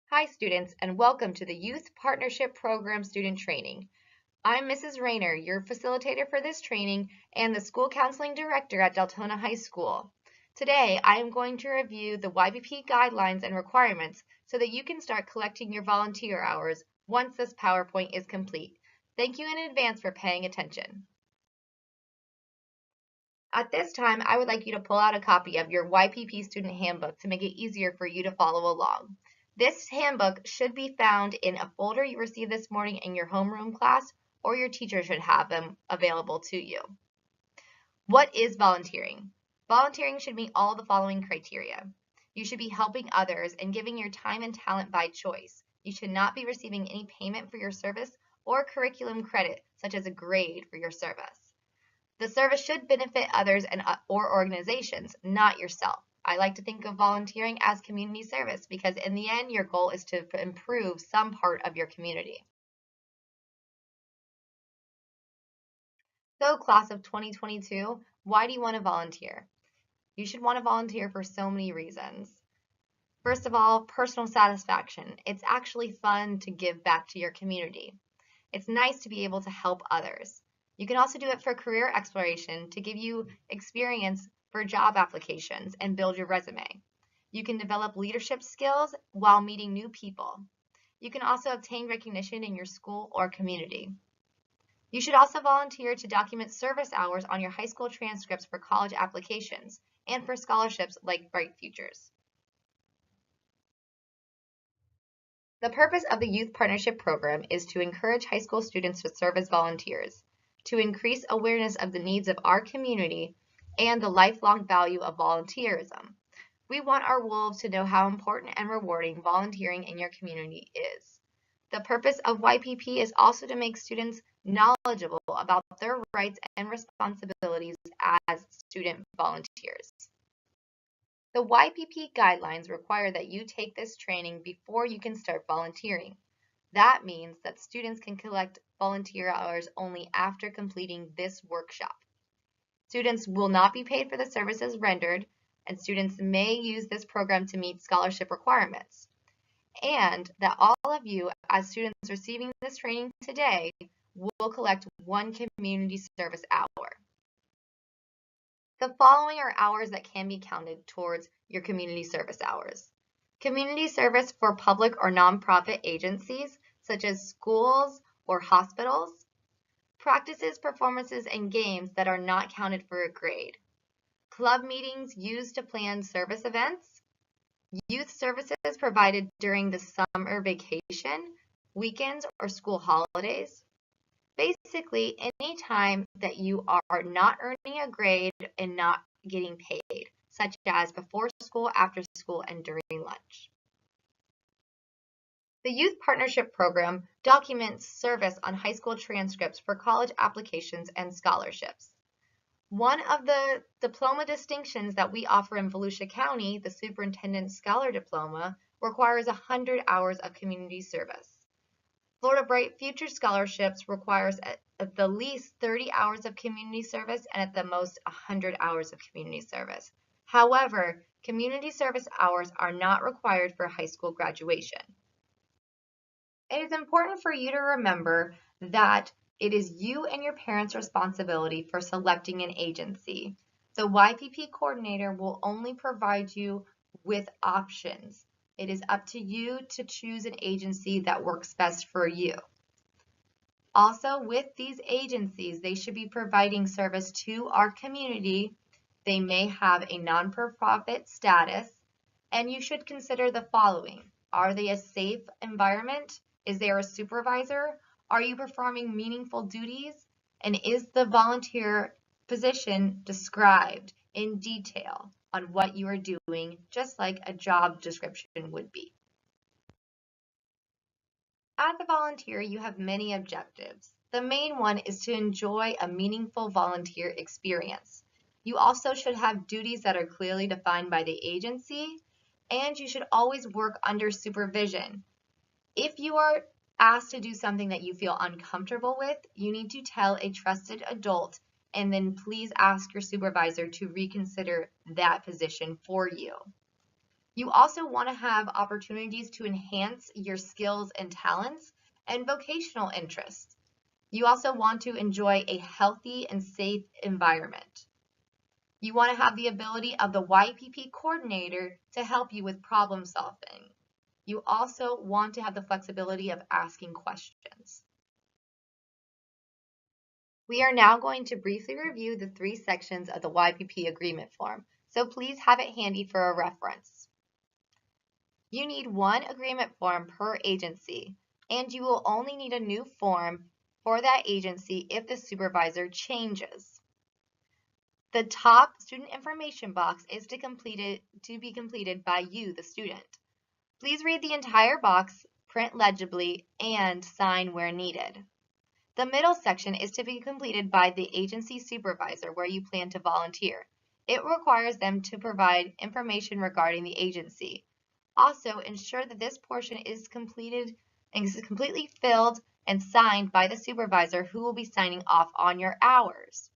Hi students, and welcome to the Youth Partnership Program Student Training. I'm Mrs. Rayner, your facilitator for this training and the School Counseling Director at Deltona High School. Today, I am going to review the YPP Guidelines and requirements so that you can start collecting your volunteer hours once this PowerPoint is complete. Thank you in advance for paying attention. At this time, I would like you to pull out a copy of your YPP Student Handbook to make it easier for you to follow along. This handbook should be found in a folder you received this morning in your homeroom class, or your teacher should have them available to you. What is volunteering? Volunteering should meet all the following criteria. You should be helping others and giving your time and talent by choice. You should not be receiving any payment for your service or curriculum credit, such as a grade for your service. The service should benefit others or organizations, not yourself. I like to think of volunteering as community service because in the end, your goal is to improve some part of your community. So class of 2022, why do you want to volunteer? You should want to volunteer for so many reasons. First of all, personal satisfaction. It's actually fun to give back to your community. It's nice to be able to help others. You can also do it for career exploration to give you experience for job applications and build your resume. You can develop leadership skills while meeting new people. You can also obtain recognition in your school or community. You should also volunteer to document service hours on your high school transcripts for college applications and for scholarships like Bright Futures. The purpose of the Youth Partnership Program is to encourage high school students to serve as volunteers, to increase awareness of the needs of our community and the lifelong value of volunteerism. We want our wolves to know how important and rewarding volunteering in your community is. The purpose of YPP is also to make students knowledgeable about their rights and responsibilities as student volunteers. The YPP guidelines require that you take this training before you can start volunteering. That means that students can collect volunteer hours only after completing this workshop. Students will not be paid for the services rendered, and students may use this program to meet scholarship requirements. And that all of you, as students receiving this training today, will collect one community service hour. The following are hours that can be counted towards your community service hours. Community service for public or nonprofit agencies, such as schools or hospitals. Practices, performances, and games that are not counted for a grade. Club meetings used to plan service events. Youth services provided during the summer vacation, weekends, or school holidays. Basically, any time that you are not earning a grade and not getting paid, such as before school, after school, and during lunch. The Youth Partnership Program documents service on high school transcripts for college applications and scholarships. One of the Diploma Distinctions that we offer in Volusia County, the Superintendent Scholar Diploma, requires 100 hours of community service. Florida Bright Future Scholarships requires at the least 30 hours of community service and at the most 100 hours of community service. However, community service hours are not required for high school graduation. It is important for you to remember that it is you and your parents' responsibility for selecting an agency. The YPP coordinator will only provide you with options. It is up to you to choose an agency that works best for you. Also, with these agencies, they should be providing service to our community. They may have a non-profit status, and you should consider the following. Are they a safe environment? Is there a supervisor? Are you performing meaningful duties? And is the volunteer position described in detail on what you are doing, just like a job description would be? As a volunteer, you have many objectives. The main one is to enjoy a meaningful volunteer experience. You also should have duties that are clearly defined by the agency, and you should always work under supervision. If you are asked to do something that you feel uncomfortable with, you need to tell a trusted adult and then please ask your supervisor to reconsider that position for you. You also want to have opportunities to enhance your skills and talents and vocational interests. You also want to enjoy a healthy and safe environment. You want to have the ability of the YPP coordinator to help you with problem solving. You also want to have the flexibility of asking questions. We are now going to briefly review the 3 sections of the YPP agreement form, so please have it handy for a reference. You need 1 agreement form per agency, and you will only need a new form for that agency if the supervisor changes. The top student information box is to be completed by you, the student. Please read the entire box, print legibly, and sign where needed. The middle section is to be completed by the agency supervisor where you plan to volunteer. It requires them to provide information regarding the agency. Also, ensure that this portion is completely filled and signed by the supervisor who will be signing off on your hours.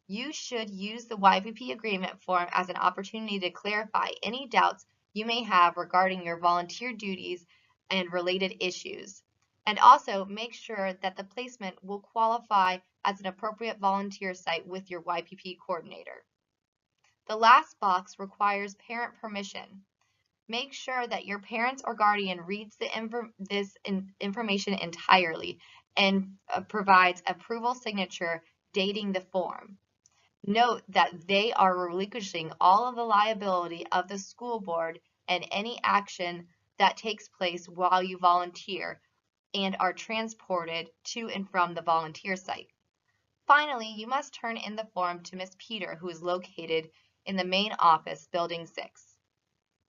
You should use the YPP agreement form as an opportunity to clarify any doubts you may have regarding your volunteer duties and related issues. And also make sure that the placement will qualify as an appropriate volunteer site with your YPP coordinator. The last box requires parent permission. Make sure that your parents or guardian reads this information entirely and provides approval signature dating the form. Note that they are relinquishing all of the liability of the school board and any action that takes place while you volunteer and are transported to and from the volunteer site. Finally, you must turn in the form to Ms. Peter, who is located in the main office, Building 6.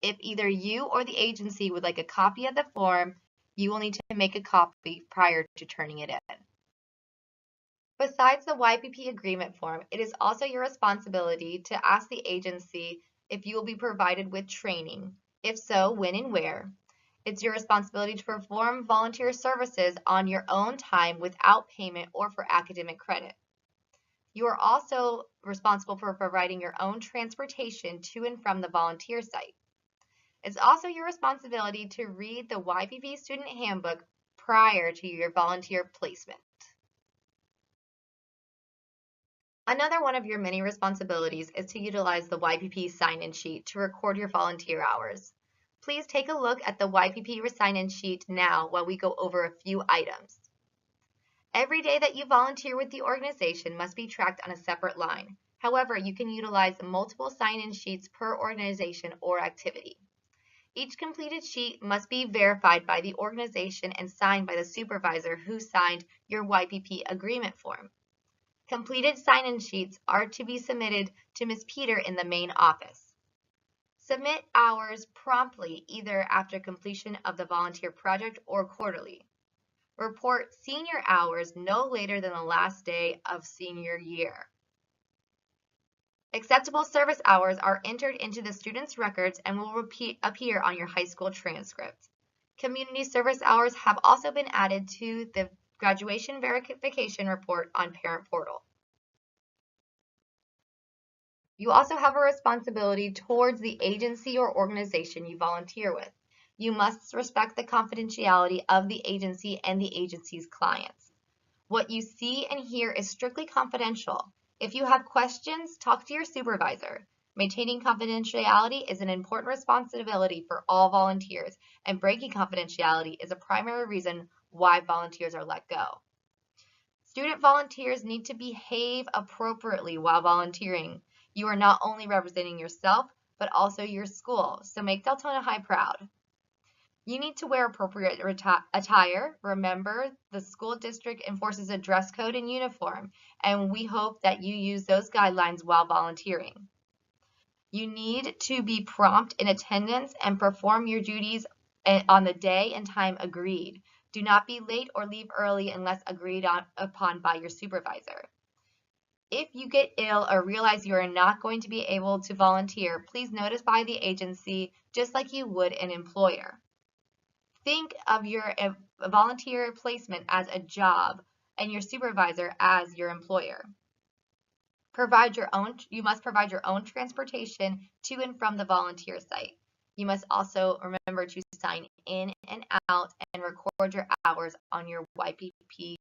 If either you or the agency would like a copy of the form, you will need to make a copy prior to turning it in. Besides the YPP agreement form, it is also your responsibility to ask the agency if you will be provided with training. If so, when and where. It's your responsibility to perform volunteer services on your own time without payment or for academic credit. You are also responsible for providing your own transportation to and from the volunteer site. It's also your responsibility to read the YPP student handbook prior to your volunteer placement. Another one of your many responsibilities is to utilize the YPP SignIn Sheet to record your volunteer hours. Please take a look at the YPP SignIn Sheet now while we go over a few items. Every day that you volunteer with the organization must be tracked on a separate line. However, you can utilize multiple sign-in sheets per organization or activity. Each completed sheet must be verified by the organization and signed by the supervisor who signed your YPP agreement form. Completed sign-in sheets are to be submitted to Ms. Peter in the main office. Submit hours promptly, either after completion of the volunteer project or quarterly. Report senior hours no later than the last day of senior year. Acceptable service hours are entered into the student's records and will appear on your high school transcript. Community service hours have also been added to the graduation verification report on Parent Portal. You also have a responsibility towards the agency or organization you volunteer with. You must respect the confidentiality of the agency and the agency's clients. What you see and hear is strictly confidential. If you have questions, talk to your supervisor. Maintaining confidentiality is an important responsibility for all volunteers, and breaking confidentiality is a primary reason why volunteers are let go. Student volunteers need to behave appropriately while volunteering. You are not only representing yourself, but also your school, so make Deltona High proud. You need to wear appropriate attire. Remember, the school district enforces a dress code and uniform, and we hope that you use those guidelines while volunteering. You need to be prompt in attendance and perform your duties on the day and time agreed. Do not be late or leave early unless agreed upon by your supervisor. If you get ill or realize you are not going to be able to volunteer, please notify the agency just like you would an employer. Think of your volunteer placement as a job and your supervisor as your employer. You must provide your own transportation to and from the volunteer site. You must also remember to sign in and out and record your hours on your YPP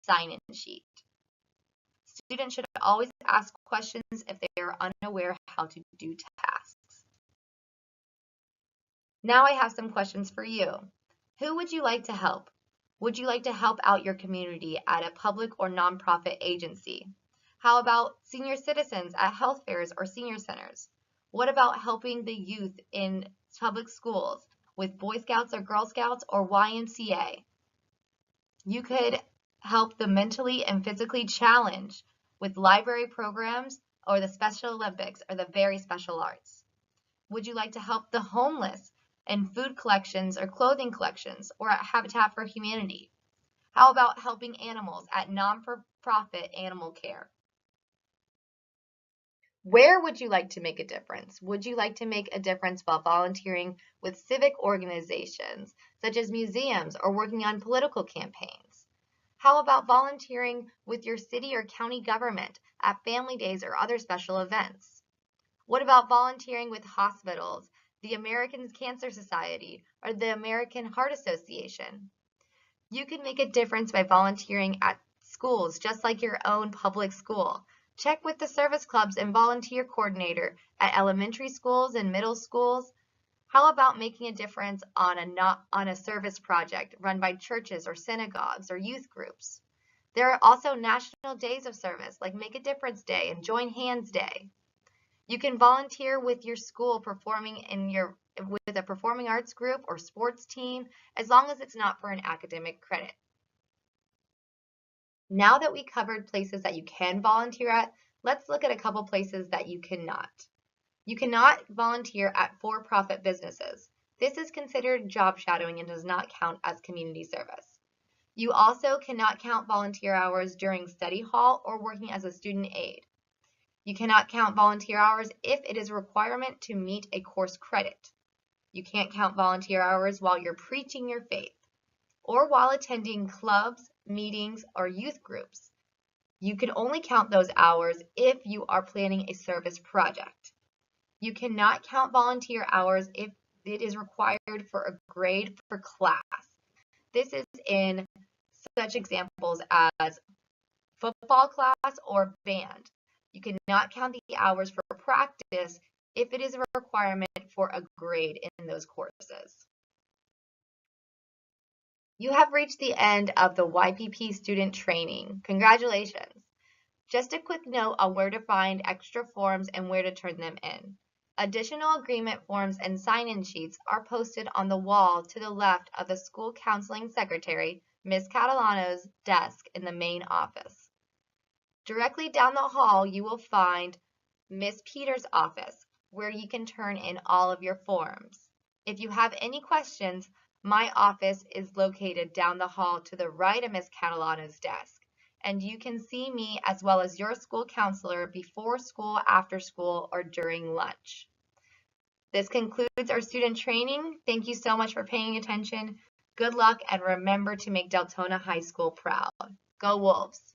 SignIn Sheet. Students should always ask questions if they are unaware how to do tasks. Now I have some questions for you. Who would you like to help? Would you like to help out your community at a public or nonprofit agency? How about senior citizens at health fairs or senior centers? What about helping the youth in public schools with Boy Scouts or Girl Scouts or YMCA? You could help the mentally and physically challenged with library programs or the Special Olympics or the very special arts. Would you like to help the homeless in food collections or clothing collections or at Habitat for Humanity? How about helping animals at non-for-profit animal care? Where would you like to make a difference? Would you like to make a difference while volunteering with civic organizations, such as museums, or working on political campaigns? How about volunteering with your city or county government at family days or other special events? What about volunteering with hospitals, the American Cancer Society, or the American Heart Association? You can make a difference by volunteering at schools, just like your own public school. Check with the service clubs and volunteer coordinator at elementary schools and middle schools. How about making a difference on a service project run by churches or synagogues or youth groups? There are also national days of service like Make a Difference Day and Join Hands Day. You can volunteer with your school performing with a performing arts group or sports team, as long as it's not for an academic credit. Now that we covered places that you can volunteer at, let's look at a couple places that you cannot. You cannot volunteer at for-profit businesses. This is considered job shadowing and does not count as community service. You also cannot count volunteer hours during study hall or working as a student aide. You cannot count volunteer hours if it is a requirement to meet a course credit. You can't count volunteer hours while you're preaching your faith or while attending clubs, meetings, or youth groups. You can only count those hours if you are planning a service project. You cannot count volunteer hours if it is required for a grade for class. This is in such examples as football class or band. You cannot count the hours for practice if it is a requirement for a grade in those courses. You have reached the end of the YPP student training. Congratulations! Just a quick note on where to find extra forms and where to turn them in. Additional agreement forms and sign-in sheets are posted on the wall to the left of the school counseling secretary, Ms. Catalano's desk in the main office. Directly down the hall, you will find Ms. Peters' office, where you can turn in all of your forms. If you have any questions, my office is located down the hall to the right of Ms. Catalano's desk, and you can see me as well as your school counselor before school, after school, or during lunch. This concludes our student training. Thank you so much for paying attention. Good luck, and remember to make Deltona High School proud. Go Wolves!